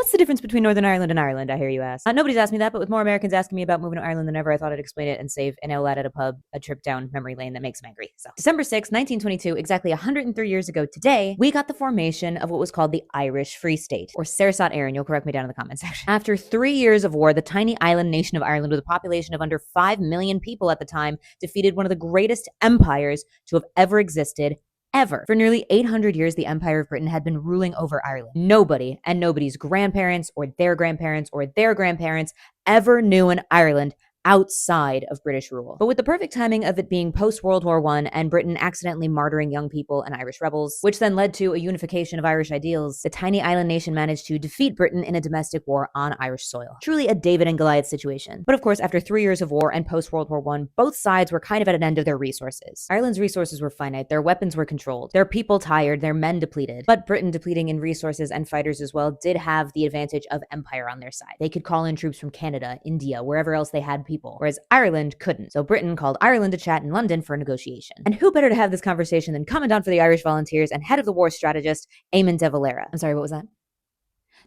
what's the difference between Northern Ireland and Ireland, I hear you ask? Nobody's asked me that, but with more Americans asking me about moving to Ireland than ever, I thought I'd explain it and save an old lad at a pub a trip down memory lane that makes him angry. So, December 6th, 1922, exactly 103 years ago today, we got the formation of what was called the Irish Free State, or Saoirse Éireann. You'll correct me down in the comments section. After 3 years of war, the tiny island nation of Ireland, with a population of under 5 million people at the time, defeated one of the greatest empires to have ever existed, ever. For nearly 800 years, the Empire of Britain had been ruling over Ireland. Nobody and nobody's grandparents or their grandparents or their grandparents ever knew an Ireland outside of British rule. But with the perfect timing of it being post-World War I and Britain accidentally martyring young people and Irish rebels, which then led to a unification of Irish ideals, the tiny island nation managed to defeat Britain in a domestic war on Irish soil. Truly a David and Goliath situation. But of course, after 3 years of war and post-World War I, both sides were kind of at an end of their resources. Ireland's resources were finite, their weapons were controlled, their people tired, their men depleted. But Britain, depleting in resources and fighters as well, did have the advantage of empire on their side. They could call in troops from Canada, India, wherever else they had people, whereas Ireland couldn't. So Britain called Ireland to chat in London for a negotiation. And who better to have this conversation than Commandant for the Irish Volunteers and head of the war strategist, Eamon de Valera. I'm sorry, what was that?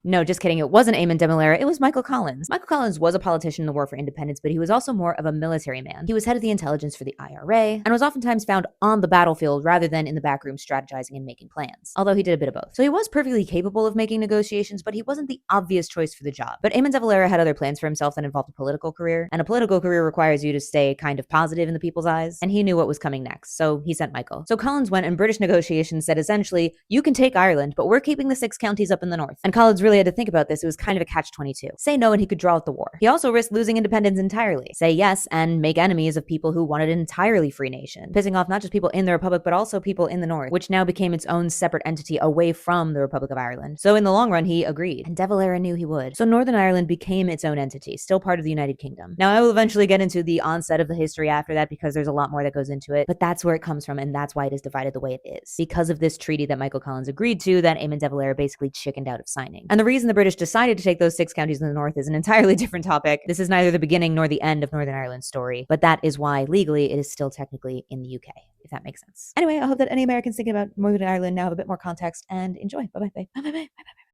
No, just kidding. It wasn't Eamon de Valera. It was Michael Collins. Michael Collins was a politician in the War for Independence, but he was also more of a military man. He was head of the intelligence for the IRA and was oftentimes found on the battlefield rather than in the back room strategizing and making plans, although he did a bit of both. So he was perfectly capable of making negotiations, but he wasn't the obvious choice for the job. But Eamon de Valera had other plans for himself that involved a political career, and a political career requires you to stay kind of positive in the people's eyes, and he knew what was coming next, so he sent Michael. So Collins went, and British negotiations said essentially, you can take Ireland, but we're keeping the 6 counties up in the north. And Collins really had to think about this. It was kind of a catch-22. Say no and he could draw out the war. He also risked losing independence entirely. Say yes and make enemies of people who wanted an entirely free nation, pissing off not just people in the Republic but also people in the North, which now became its own separate entity away from the Republic of Ireland. So in the long run, he agreed, and De Valera knew he would. So Northern Ireland became its own entity, still part of the United Kingdom. Now I will eventually get into the onset of the history after that because there's a lot more that goes into it, but that's where it comes from, and that's why it is divided the way it is. Because of this treaty that Michael Collins agreed to, that Eamon de Valera basically chickened out of signing. And the reason the British decided to take those 6 counties in the north is an entirely different topic. This is neither the beginning nor the end of Northern Ireland's story, but that is why legally it is still technically in the UK, if that makes sense. Anyway, I hope that any Americans thinking about moving to Ireland now have a bit more context and enjoy. Bye bye. Bye bye. Bye bye.